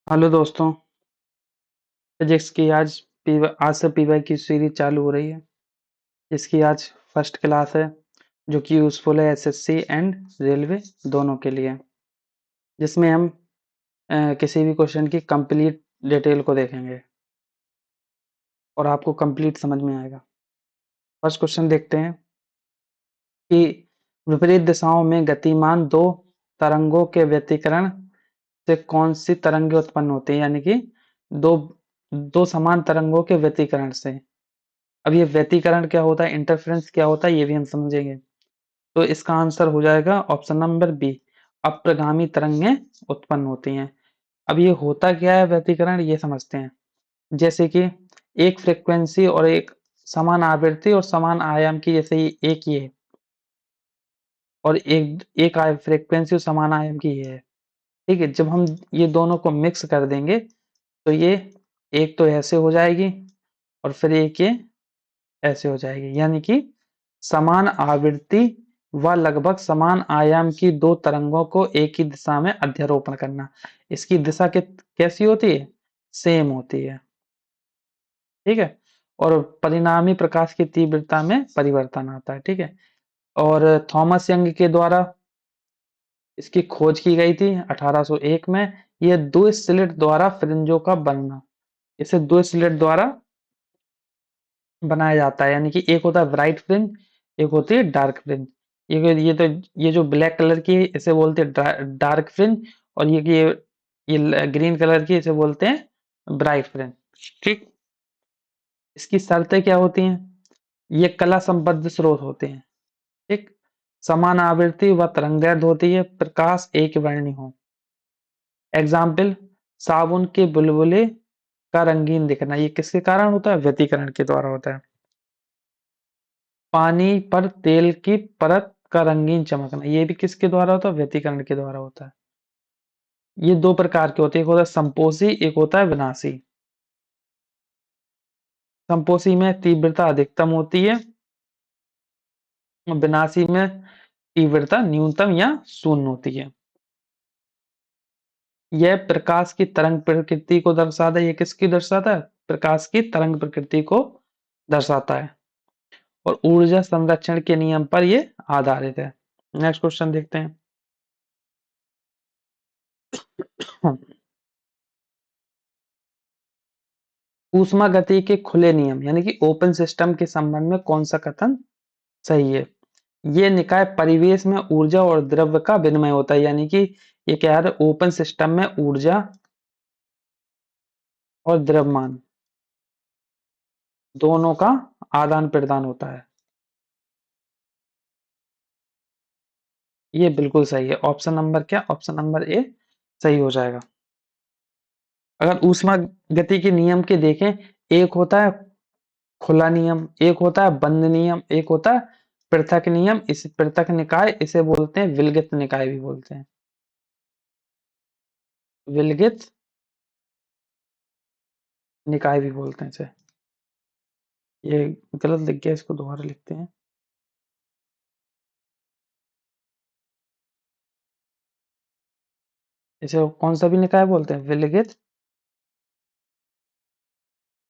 Hello दोस्तों। Physics की आज से पीवाई की सीरीज चालू हो रही है। इसकी आज फर्स्ट क्लास है जो कि यूज़फुल है एसएससी एंड रेलवे दोनों के लिए, जिसमें हम किसी भी क्वेश्चन की कंप्लीट डिटेल को देखेंगे और आपको कंप्लीट समझ में आएगा। फर्स्ट क्वेश्चन देखते हैं कि विपरीत दिशाओं में गतिमान दो तरंगों के व्यतिकरण से कौन सी तरंगें उत्पन्न होती हैं, यानी कि दो दो समान तरंगों के व्यतिकरण से। अब ये व्यतिकरण क्या होता है, इंटरफेरेंस क्या होता है, ये भी हम समझेंगे। तो इसका आंसर हो जाएगा ऑप्शन नंबर बी, अप्रगामी तरंगें उत्पन्न होती हैं। अब ये होता क्या है व्यतिकरण, ये समझते हैं। जैसे कि एक फ्रीक्वेंसी और एक समान आवृत्ति और समान आयाम की, जैसे एक ये और एक एक फ्रीक्वेंसी और समान आयाम की ये है। ठीक है, जब हम ये दोनों को मिक्स कर देंगे तो ये एक तो ऐसे हो जाएगी और फिर एक ये ऐसे हो जाएगी, यानी कि समान आवृत्ति व लगभग समान आयाम की दो तरंगों को एक ही दिशा में अध्यारोपण करना। इसकी दिशा कैसी होती है, सेम होती है। ठीक है, और परिणामी प्रकाश की तीव्रता में परिवर्तन आता है। ठीक है, और थॉमस यंग के द्वारा इसकी खोज की गई थी 1801 में। यह दो स्लिट द्वारा फ्रिंजों का बनना, इसे दो स्लिट द्वारा बनाया जाता है, यानी कि एक होता है ब्राइट फ्रिंज, एक होती है डार्क फ्रिंज। ये जो ब्लैक कलर की है इसे बोलते हैं डार्क फ्रिंज, और ये ग्रीन कलर की इसे बोलते हैं ब्राइट फ्रिंज। ठीक, इसकी शर्तें क्या होती हैं, ये कला संबद्ध स्रोत होते हैं। ठीक, समान आवृत्ति व तरंगदैर्घ्य होती है, प्रकाश एक वर्णी हो। एग्जाम्पल, साबुन के बुलबुले का रंगीन दिखना, ये किसके कारण होता है, व्यतिकरण के द्वारा होता है। पानी पर तेल की परत का रंगीन चमकना, ये भी किसके द्वारा होता है, व्यतिकरण के द्वारा होता है। ये दो प्रकार के होते हैं, एक होता है संपोषी, एक होता है विनाशी। संपोषी में तीव्रता अधिकतम होती है, विनाशी में तीव्रता न्यूनतम या शून्य होती है। यह प्रकाश की तरंग प्रकृति को दर्शाता है, ये किसकी दर्शाता है, प्रकाश की तरंग प्रकृति को दर्शाता है, और ऊर्जा संरक्षण के नियम पर यह आधारित है। नेक्स्ट क्वेश्चन देखते हैं। ऊष्मा गति के खुले नियम यानी कि ओपन सिस्टम के संबंध में कौन सा कथन सही है। ये निकाय परिवेश में ऊर्जा और द्रव्य का विनिमय होता है, यानी कि ये क्या है, ओपन सिस्टम में ऊर्जा और द्रव्यमान दोनों का आदान प्रदान होता है। ये बिल्कुल सही है, ऑप्शन नंबर क्या, ऑप्शन नंबर ए सही हो जाएगा। अगर ऊष्मा गति के नियम के देखें, एक होता है खुला नियम, एक होता है बंद नियम, एक होता है पृथक नियम। इस पृथक निकाय इसे बोलते हैं विलगित निकाय भी बोलते हैं, विलगित निकाय भी बोलते हैं इसे। ये गलत लिख गया, इसको दोबारा लिखते हैं। इसे कौन सा भी निकाय बोलते हैं, विलगित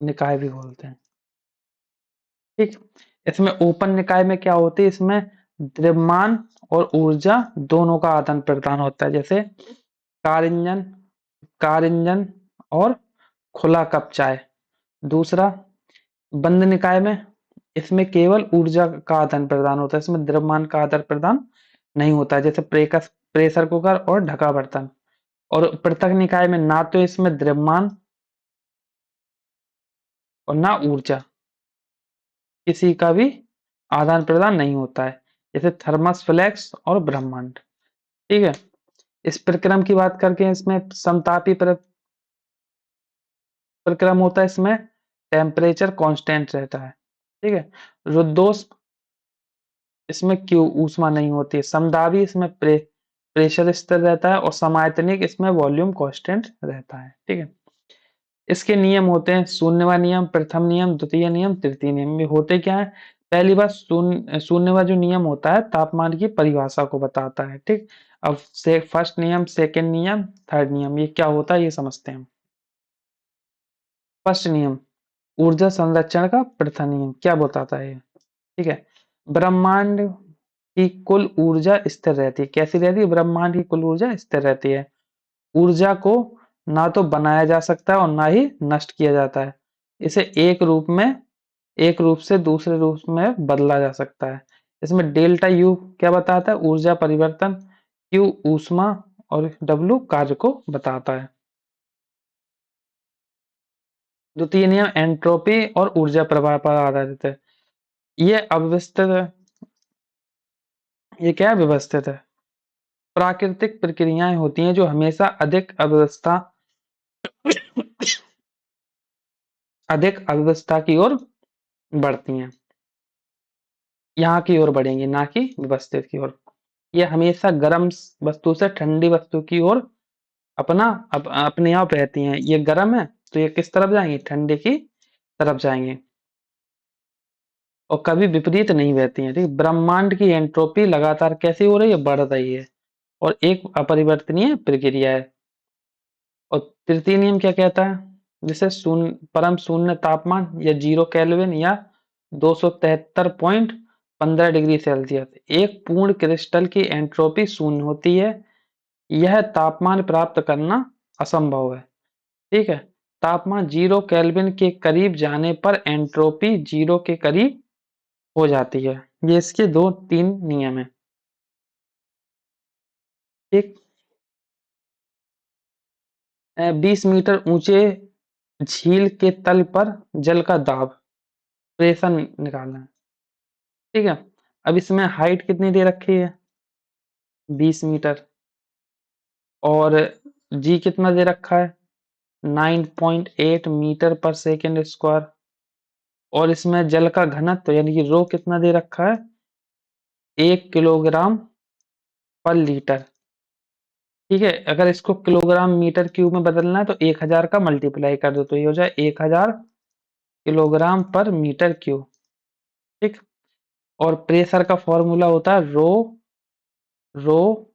निकाय भी बोलते हैं। ठीक, इसमें ओपन निकाय में क्या होती है, इसमें द्रव्यमान और ऊर्जा दोनों का आदान प्रदान होता है, जैसे कार इंजन, कार इंजन और खुला कप चाय। दूसरा, बंद निकाय में इसमें केवल ऊर्जा का आदान प्रदान होता है, इसमें द्रव्यमान का आदान प्रदान नहीं होता है, जैसे प्रेशर कुकर और ढका बर्तन। और पृथक निकाय में ना तो इसमें द्रव्यमान और ना ऊर्जा, किसी का भी आदान प्रदान नहीं होता है, जैसे थर्मस फ्लेक्स और ब्रह्मांड। ठीक है, इस प्रक्रम की बात करके इसमें समतापी प्रक्रम होता है, इसमें टेम्परेचर कांस्टेंट रहता है। ठीक है, रुद्धोष्म इसमें क्यों ऊष्मा नहीं होती है, समदाबी इसमें प्रेशर स्थिर रहता है, और समायतनिक इसमें वॉल्यूम कांस्टेंट रहता है। ठीक है, इसके नियम होते हैं शून्यवा नियम, प्रथम नियम, द्वितीय नियम, तृतीय नियम। ये होते क्या है, पहली बात शून्यवा जो नियम होता है तापमान की परिभाषा को बताता है। ठीक, अब से फर्स्ट नियम, सेकंड नियम, थर्ड नियम, ये क्या होता है ये समझते हैं। फर्स्ट नियम, ऊर्जा संरक्षण का प्रथम नियम क्या बताता है ये? ठीक है, ब्रह्मांड की कुल ऊर्जा स्थिर रहती है। कैसी रहती है? ब्रह्मांड की कुल ऊर्जा स्थिर रहती है। ऊर्जा को ना तो बनाया जा सकता है और ना ही नष्ट किया जाता है। इसे एक रूप से दूसरे रूप में बदला जा सकता है। इसमें डेल्टा यू क्या बताता है? ऊर्जा परिवर्तन, क्यू ऊष्मा और डब्ल्यू कार्य को बताता है। द्वितीय नियम एंट्रोपी और ऊर्जा प्रवाह पर आधारित है। ये अव्यवस्थित है। ये क्या है? व्यवस्थित है। प्राकृतिक प्रक्रियाएं होती हैं जो हमेशा अधिक अव्यवस्था की ओर बढ़ती हैं। यहाँ की ओर बढ़ेंगी, ना कि व्यवस्थित की ओर। ये हमेशा गर्म वस्तु से ठंडी वस्तु की ओर अपने आप रहती हैं। ये गर्म है तो ये किस तरफ जाएंगी? ठंडे की तरफ जाएंगे, और कभी विपरीत नहीं बहती हैं। ठीक, ब्रह्मांड की एंट्रोपी लगातार कैसी हो रही है? बढ़ रही है, और एक अपरिवर्तनीय प्रक्रिया है। और तृतीय नियम क्या कहता है? जिसे शून्य परम शून्य तापमान या 0 केल्विन या 273.15 डिग्री सेल्सियस, एक पूर्ण क्रिस्टल की एंट्रोपी शून्य होती है। यह तापमान प्राप्त करना असंभव है। ठीक है, तापमान 0 केल्विन के करीब जाने पर एंट्रोपी 0 के करीब हो जाती है। ये इसके दो तीन नियम है। एक 20 मीटर ऊंचे झील के तल पर जल का दाब, प्रेशर निकालना है। ठीक है, अब इसमें हाइट कितनी दे रखी है? 20 मीटर। और जी कितना दे रखा है? 9.8 मीटर पर सेकेंड स्क्वायर। और इसमें जल का घनत्व यानी कि रो कितना दे रखा है? 1 किलोग्राम पर लीटर। ठीक है, अगर इसको किलोग्राम मीटर क्यूब में बदलना है तो 1000 का मल्टीप्लाई कर दो तो ये हो जाए 1000 किलोग्राम पर मीटर क्यूब। ठीक, और प्रेशर का फॉर्मूला होता है रो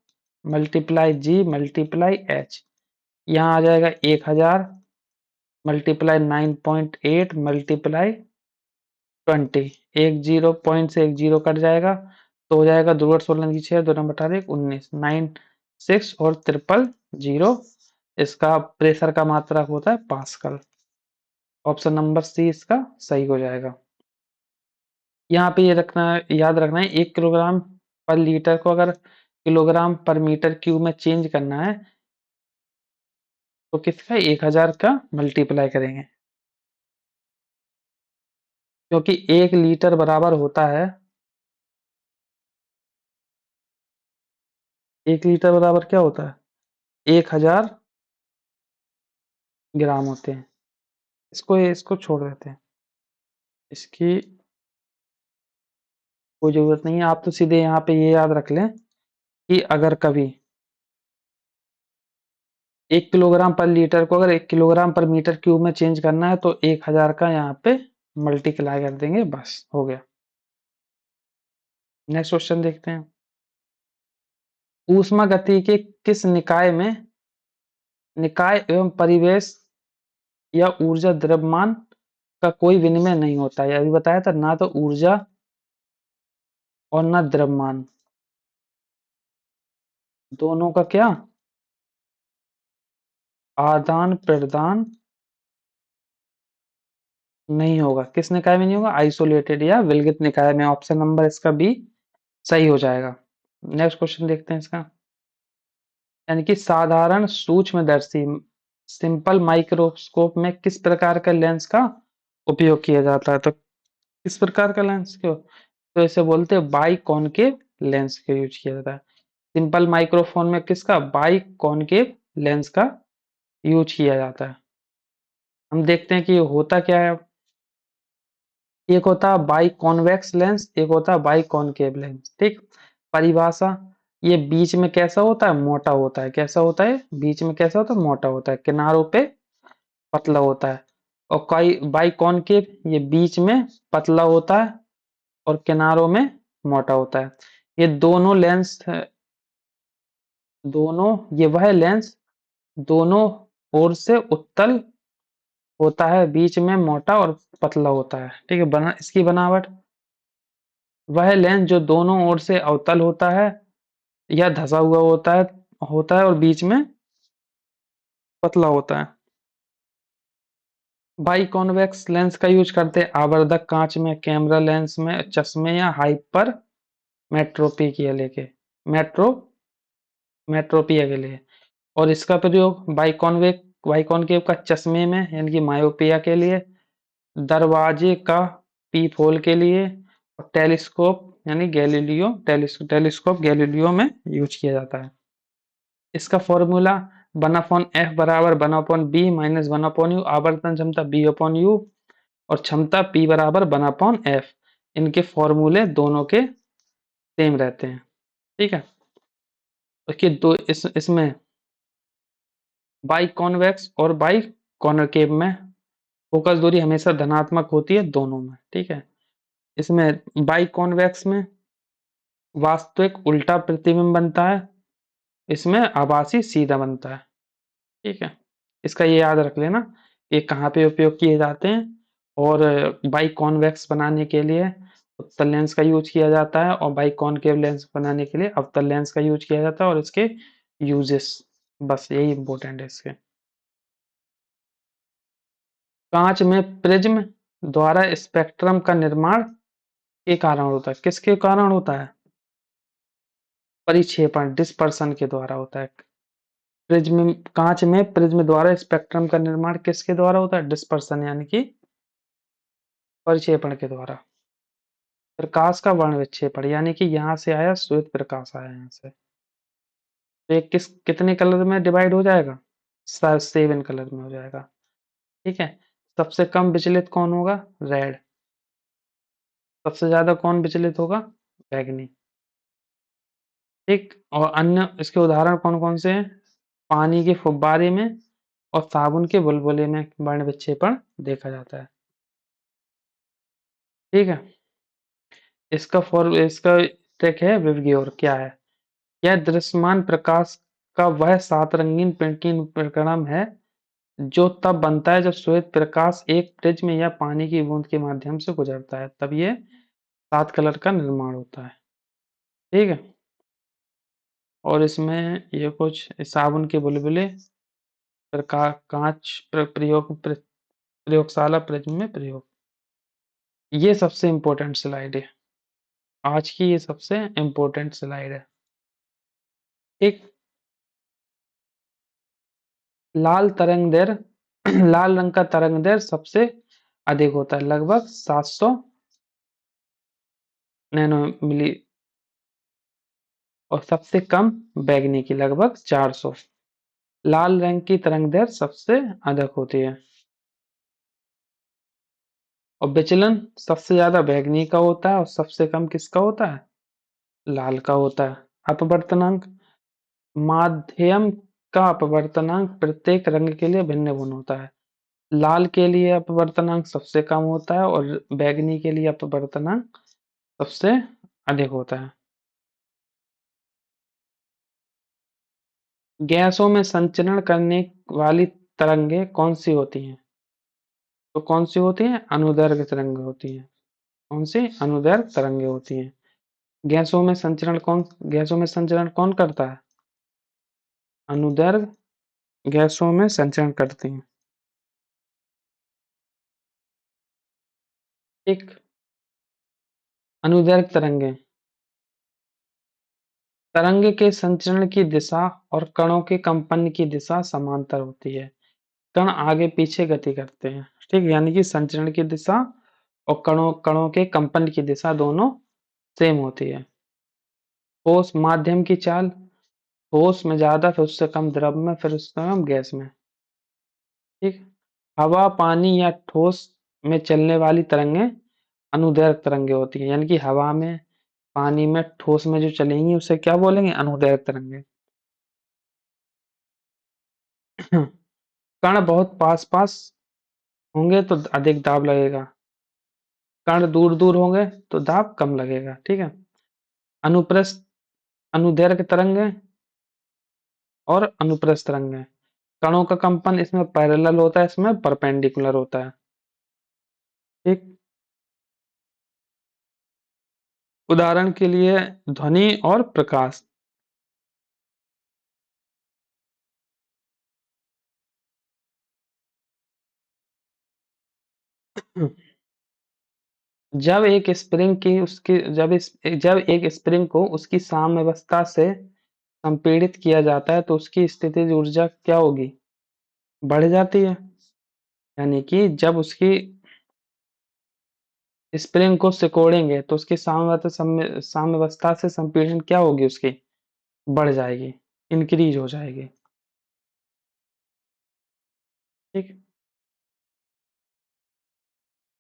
मल्टीप्लाई जी मल्टीप्लाई एच। यहाँ आ जाएगा 1000 मल्टीप्लाई 9.8 मल्टीप्लाई 20। एक जीरो पॉइंट से एक जीरो कट जाएगा तो हो जाएगा 2 8 16 6 2 नंबर 18 19 9 6 और ट्रिपल जीरो। इसका प्रेशर का मात्रक होता है पास्कल। ऑप्शन नंबर सी इसका सही हो जाएगा। यहाँ पे ये रखना, याद रखना है 1 किलोग्राम पर लीटर को अगर किलोग्राम पर मीटर क्यूब में चेंज करना है तो किसका 1000 का मल्टीप्लाई करेंगे, क्योंकि 1 लीटर बराबर होता है 1 लीटर बराबर क्या होता है? 1000 ग्राम होते हैं। इसको छोड़ देते हैं, इसकी कोई जरूरत नहीं है। आप तो सीधे यहाँ पे ये याद रख लें कि अगर कभी 1 किलोग्राम पर लीटर को अगर 1 किलोग्राम पर मीटर क्यूब में चेंज करना है तो 1000 का यहाँ पे मल्टीप्लाई कर देंगे, बस हो गया। नेक्स्ट क्वेश्चन देखते हैं। ऊष्मा गति के किस निकाय में निकाय एवं परिवेश या ऊर्जा द्रव्यमान का कोई विनिमय नहीं होता है? अभी बताया था ना, तो ऊर्जा और ना द्रव्यमान, दोनों का क्या आदान प्रदान नहीं होगा। किस निकाय में नहीं होगा? आइसोलेटेड या विलगित निकाय में। ऑप्शन नंबर इसका बी सही हो जाएगा। नेक्स्ट क्वेश्चन देखते हैं इसका। यानी कि साधारण सूक्ष्मदर्शी सिंपल माइक्रोस्कोप में किस प्रकार का लेंस का उपयोग किया जाता है? तो किस प्रकार का लेंस क्यों, तो इसे बोलते हैं बाई कॉनकेव लेंस का यूज किया जाता है। सिंपल माइक्रोफोन में किसका? बाई कॉनकेव लेंस का यूज किया जाता है। हम देखते हैं कि होता क्या है। एक होता है बाई कॉन्वेक्स लेंस, एक होता है बाई कॉनकेव लेंस। ठीक, परिभाषा, ये बीच में कैसा होता है? मोटा होता है। कैसा होता है? बीच में कैसा होता है? मोटा होता है, किनारों पे पतला होता है। और कई बाई कॉनकेव ये बीच में पतला होता है और किनारों में मोटा होता है। ये दोनों लेंस दोनों, ये वह लेंस दोनों ओर से उत्तल होता है, बीच में मोटा और पतला होता है। ठीक है, इसकी बनावट, वह लेंस जो दोनों ओर से अवतल होता है या धंसा हुआ होता है और बीच में पतला होता है। बाइकॉन्वेक्स लेंस का यूज करते हैं आवर्धक कांच में, कैमरा लेंस में, चश्मे या हाइपर मेट्रोपी के लेके मेट्रो मेट्रोपिया के लिए। और इसका प्रयोग बाइकॉनकेव का चश्मे में यानी कि मायोपिया के लिए, दरवाजे का पीप होल के लिए, और टेलीस्कोप गैलीलियो में यूज किया जाता है। इसका फॉर्मूला 1/f बराबर 1/b-1/u, आवर्तन क्षमता b/u और क्षमता p बराबर 1/f। इनके फॉर्मूले दोनों के सेम रहते हैं। ठीक है, उसके दो इसमें बाइकॉन्वेक्स और बाइकॉनकेव में फोकस दूरी हमेशा धनात्मक होती है दोनों में। ठीक है, इसमें बाइकॉन्वेक्स में वास्तविक उल्टा प्रतिबिंब बनता है, इसमें आभासी सीधा बनता है। ठीक है, इसका ये याद रख लेना ये कहाँ पे उपयोग किए जाते हैं। और बाइकॉन्वेक्स बनाने के लिए उत्तल लेंस का यूज किया जाता है और बाइकॉनकेव लेंस बनाने के लिए अवतल लेंस का यूज किया जाता है और इसके यूजेस, बस यही इंपॉर्टेंट है इसके। कांच में प्रिज्म द्वारा स्पेक्ट्रम का निर्माण के कारण होता है, किसके कारण होता है? परिक्षेपण, डिस्पर्सन के द्वारा होता है। कांच में प्रिज्म द्वारा स्पेक्ट्रम का निर्माण किसके द्वारा होता है? डिस्पर्सन यानी कि परिक्षेपण के द्वारा। प्रकाश का वर्ण विक्षेपण यानी कि यहाँ से आया श्वेत प्रकाश आया यहाँ से, तो ये कितने कलर में डिवाइड हो जाएगा? 7 कलर में हो जाएगा। ठीक है, सबसे कम विचलित कौन होगा? रेड। सबसे ज्यादा कौन विचलित होगा? बैगनी। ठीक, और अन्य इसके उदाहरण कौन कौन से हैं? पानी के फुब्बारे में और साबुन के बुलबुले में वर्ण विक्षेपण देखा जाता है। ठीक है, इसका ट्रिक है विबग्योर क्या है? यह दृश्यमान प्रकाश का वह सात रंगीन प्रकरण है जो तब बनता है जब श्वेत प्रकाश एक प्रिज्म या पानी की बूंद के माध्यम से गुजरता है, तब ये 7 कलर का निर्माण होता है। ठीक है, और इसमें ये कुछ साबुन के बुलबुले कांच प्रयोगशाला प्रिज्म में प्रयोग, ये सबसे इंपॉर्टेंट स्लाइड है, आज की ये सबसे इंपॉर्टेंट स्लाइड है। एक लाल तरंगदैर्घ्य लाल रंग का तरंगदैर्घ्य सबसे अधिक होता है, लगभग 700 नैनो मिली, और सबसे कम बैगनी की लगभग 400। लाल रंग की तरंगदैर्घ्य सबसे अधिक होती है और विचलन सबसे ज्यादा बैगनी का होता है और सबसे कम किसका होता है? लाल का होता है। अपवर्तनांक, माध्यम का अपवर्तनांक प्रत्येक रंग के लिए भिन्न भिन्न होता है। लाल के लिए अपवर्तनांक सबसे कम होता है और बैगनी के लिए अपवर्तनांक सबसे अधिक होता है। गैसों में संचरण करने वाली तरंगें कौन सी होती हैं? तो कौन सी होती हैं? अनुदैर्घ्य तरंग होती हैं। कौन सी? अनुदैर्घ्य तरंगें होती हैं। गैसों में संचरण कौन करता है? अनुदैर्घ्य गैसों में संचरण करती हैं। एक अनुदैर्घ्य तरंगें, तरंग के संचरण की दिशा और कणों के कंपन की दिशा समांतर होती है। कण आगे पीछे गति करते हैं। ठीक, यानी कि संचरण की दिशा और कणों कणों के कंपन की दिशा दोनों सेम होती है। ठोस माध्यम की चाल, ठोस में ज्यादा, फिर उससे कम द्रव में, फिर उससे कम गैस में। ठीक, हवा, पानी या ठोस में चलने वाली तरंगें अनुदैर्घ्य तरंगें होती हैं, यानी कि हवा में, पानी में, ठोस में जो चलेंगी उसे क्या बोलेंगे? अनुदैर्घ्य तरंगें। कण बहुत पास पास होंगे तो अधिक दाब लगेगा, कण दूर दूर होंगे तो दाब कम लगेगा। ठीक है, अनुप्रस्थ अनुदैर्घ्य तरंगें और अनुप्रस्थ तरंग है। कणों का कंपन इसमें पैरेलल होता है, इसमें परपेंडिकुलर होता है। ठीक। उदाहरण के लिए ध्वनि और प्रकाश। जब एक स्प्रिंग की उसकी जब एक स्प्रिंग को उसकी साम्यावस्था से संपीड़ित किया जाता है तो उसकी स्थितिज ऊर्जा क्या होगी? बढ़ जाती है। यानी कि जब उसकी स्प्रिंग को सिकोड़ेंगे तो उसकी साम्यावस्था से संपीड़न क्या होगी उसकी? बढ़ जाएगी, इंक्रीज हो जाएगी। ठीक।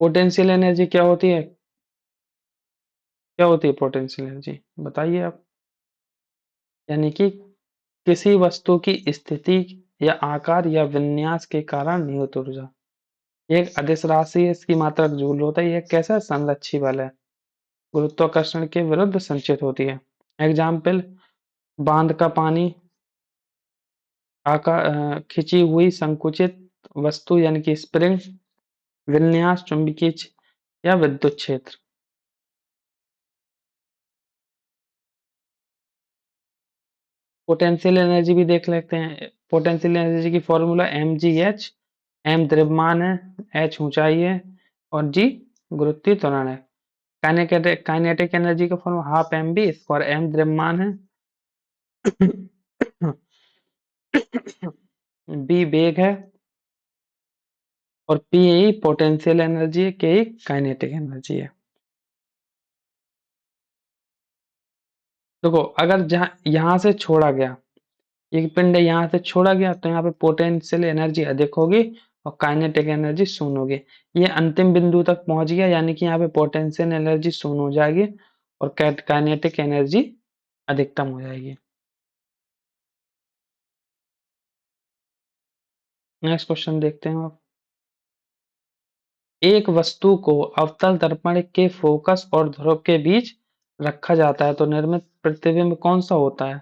पोटेंशियल एनर्जी क्या होती है? क्या होती है पोटेंशियल एनर्जी? बताइए आप। यानी कि किसी वस्तु की स्थिति या आकार या विन्यास के कारण निहित ऊर्जा। ये एक अदिश राशि है, इसकी मात्रा जूल होता है। यह कैसा संलक्षी बल है, गुरुत्वाकर्षण के विरुद्ध संचित होती है। एग्जाम्पल, बांध का पानी, खिंची हुई संकुचित वस्तु यानी कि स्प्रिंग, विन्यास, चुंबकीय या विद्युत क्षेत्र। पोटेंशियल एनर्जी भी देख लेते हैं। पोटेंशियल एनर्जी की फॉर्मूला mgh, m द्रव्यमान है, h ऊंचाई है और g गुरुत्वीय त्वरण है। काइनेटिक एनर्जी का फॉर्मूला हाफ mv और m द्रव्यमान है, b वेग है और p पोटेंशियल एनर्जी है, k काइनेटिक एनर्जी है। देखो, अगर जहां यहां से छोड़ा गया, एक पिंड यहाँ से छोड़ा गया तो यहाँ पे पोटेंशियल एनर्जी अधिक होगी और काइनेटिक एनर्जी शून्य होगी। ये अंतिम बिंदु तक पहुंच गया, यानी कि यहाँ पे पोटेंशियल एनर्जी शून्य हो जाएगी और काइनेटिक एनर्जी अधिकतम हो जाएगी। नेक्स्ट क्वेश्चन देखते हैं आप। एक वस्तु को अवतल दर्पण के फोकस और ध्रुव के बीच रखा जाता है तो निर्मित प्रतिबिंब कौन सा होता है?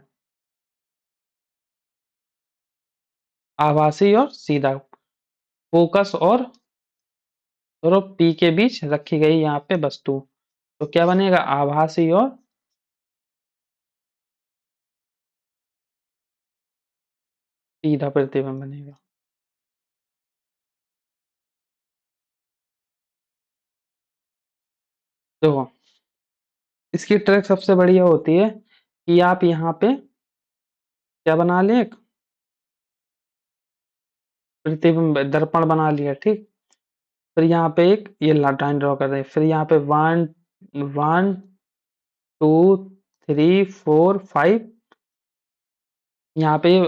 आभासी और सीधा। फोकस और ध्रुव P के बीच रखी गई यहाँ पे वस्तु, तो क्या बनेगा? आभासी और सीधा प्रतिबिंब बनेगा। देखो, इसकी ट्रिक सबसे बढ़िया होती है कि आप यहाँ पे क्या बना लें, एक प्रतिबिंब दर्पण बना लिया। ठीक। फिर यहाँ पे एक ये लाइन ड्रॉ कर दें, फिर यहाँ पे 1 1 2 3 4 5, यहाँ पे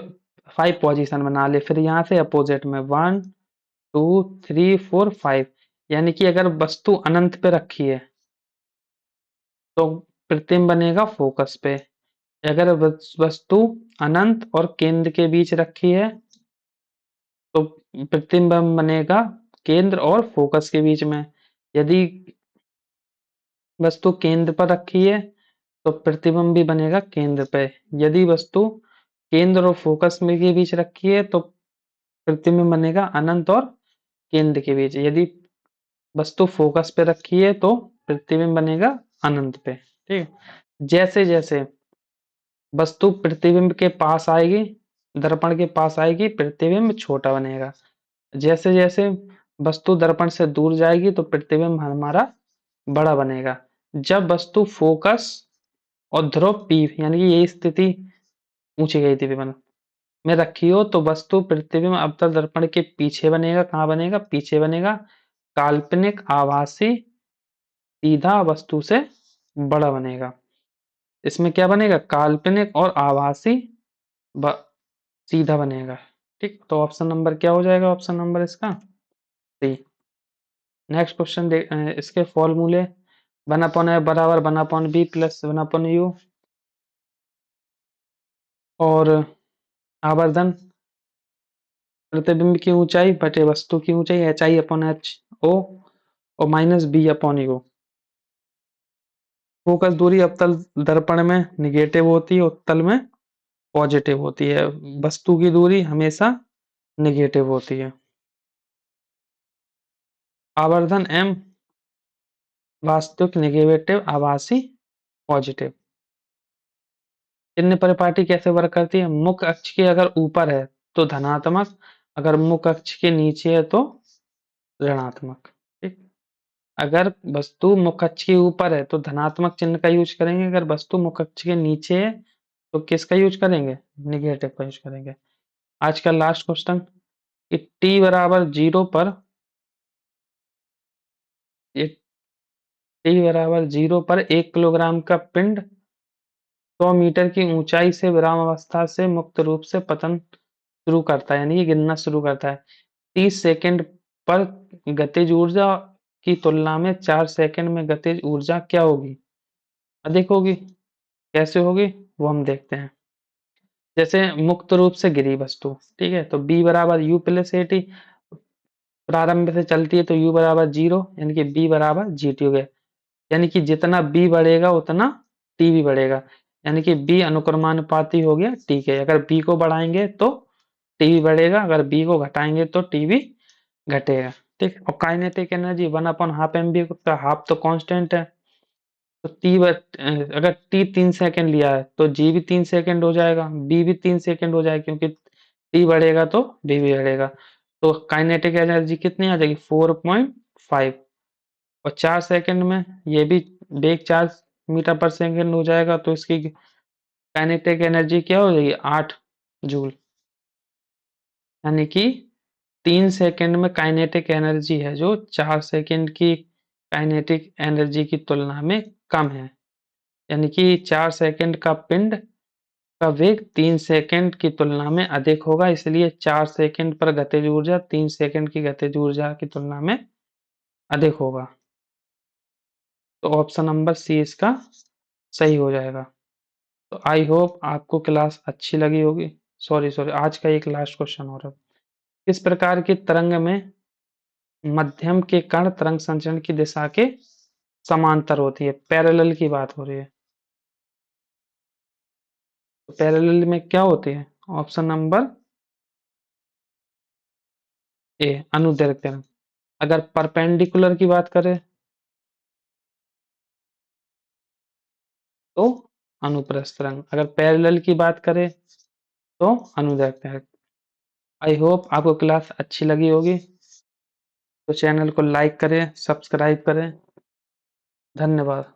5 पोजीशन बना ले। फिर यहाँ से अपोजिट में 1 2 3 4 5, यानी कि अगर वस्तु अनंत पे रखी है तो प्रतिबिंब बनेगा फोकस पे। अगर वस्तु अनंत और केंद्र के बीच रखी है तो प्रतिबिंब बनेगा केंद्र और फोकस के बीच में। यदि वस्तु केंद्र पर रखी है तो प्रतिबिंब भी बनेगा केंद्र पे। यदि वस्तु केंद्र और फोकस में के बीच रखी है तो प्रतिबिंब बनेगा अनंत और केंद्र के बीच। यदि वस्तु फोकस पे रखी है तो प्रतिबिंब बनेगा अनंत पे। ठीक है। जैसे जैसे वस्तु प्रतिबिंब के पास आएगी, दर्पण के पास आएगी, प्रतिबिंब छोटा बनेगा। जैसे जैसे वस्तु दर्पण से दूर जाएगी तो प्रतिबिंब हमारा बड़ा बनेगा। जब वस्तु फोकस और ध्रुव P यानी कि ये स्थिति ऊंची गई थी विमान में रखी हो तो वस्तु प्रतिबिंब अवतल दर्पण के पीछे बनेगा। कहाँ बनेगा? पीछे बनेगा। काल्पनिक आभासी सीधा वस्तु से बड़ा बनेगा। इसमें क्या बनेगा? काल्पनिक और आभासी सीधा बनेगा। ठीक, तो ऑप्शन नंबर क्या हो जाएगा? ऑप्शन नंबर इसका सी। नेक्स्ट क्वेश्चन इसके फॉर्मूले 1/a बराबर 1/b प्लस 1/u और आवर्धन प्रतिबिंब की ऊंचाई बटे वस्तु की ऊंचाई HI/h o और -b/u। फोकस दूरी अवतल दर्पण में निगेटिव होती है, उत्तल में पॉजिटिव होती है, वस्तु की दूरी हमेशा नेगेटिव होती है। आवर्धन m वास्तविक नेगेटिव, आभासी पॉजिटिव। चिन्ह परिपाटी कैसे वर्क करती है? मुख्य अक्ष के अगर ऊपर है तो धनात्मक, अगर मुख्य अक्ष के नीचे है तो ऋणात्मक। ठीक, अगर वस्तु मुख्य अक्ष के ऊपर है तो धनात्मक चिन्ह का यूज करेंगे, अगर वस्तु मुख्य अक्ष के नीचे है तो किसका यूज करेंगे? नेगेटिव का यूज करेंगे। आज का लास्ट क्वेश्चन कि t बराबर 0 पर, ये t बराबर 0 पर 1 किलोग्राम का पिंड 100 मीटर की ऊंचाई से विराम अवस्था से मुक्त रूप से पतन शुरू करता है, यानी कि गिरना शुरू करता है। 30 सेकंड पर गतिज ऊर्जा की तुलना में 4 सेकंड में गतिज ऊर्जा क्या होगी? अधिक होगी। कैसे होगी वो हम देखते हैं। जैसे मुक्त रूप से गिरी वस्तु, ठीक है, तो b बराबर u प्लस ए टी, प्रारंभ से चलती है तो u बराबर 0, यानी कि b बराबर gt हो गया। यानी कि जितना b बढ़ेगा उतना t भी बढ़ेगा, यानी कि b अनुक्रमानुपाती हो गया t के। अगर b को बढ़ाएंगे तो t भी बढ़ेगा, अगर b को घटाएंगे तो t भी घटेगा। ठीक, और काइनेटिक एनर्जी 1/12 mv का हाफ तो कांस्टेंट है, तो अगर टी 3 सेकंड लिया है तो जी भी 3 सेकंड हो जाएगा, बी भी 3 सेकंड हो जाएगा, क्योंकि टी बढ़ेगा तो बी भी बढ़ेगा। तो काइनेटिक एनर्जी कितनी आ जाएगी? 4.5, और 4 सेकंड में ये भी वेग 4 मीटर पर सेकंड हो जाएगा, तो इसकी काइनेटिक एनर्जी क्या हो जाएगी? 8 जूल। यानी कि 3 सेकंड में काइनेटिक एनर्जी है जो 4 सेकंड की काइनेटिक एनर्जी की तुलना में कम है। यानी कि 4 सेकंड का पिंड का वेग 3 सेकंड की तुलना में अधिक होगा, इसलिए 4 सेकंड पर गतिज ऊर्जा 3 सेकंड की गतिज ऊर्जा की तुलना में अधिक होगा। तो ऑप्शन नंबर सी इसका सही हो जाएगा। तो आई होप आपको क्लास अच्छी लगी होगी। सॉरी सॉरी, आज का एक लास्ट क्वेश्चन और है। किस प्रकार की तरंग में मध्यम के कण तरंग संचरण की दिशा के समांतर होती है? पैरेलल की बात हो रही है। तो पैरेलल में क्या होती है? ऑप्शन नंबर ए, अनुदैर्घ्य तरंग। अगर परपेंडिकुलर की बात करें तो अनुप्रस्थ तरंग, अगर पैरेलल की बात करें तो अनुदैर्घ्य तरंग। आई होप आपको क्लास अच्छी लगी होगी। तो चैनल को लाइक करें, सब्सक्राइब करें। धन्यवाद।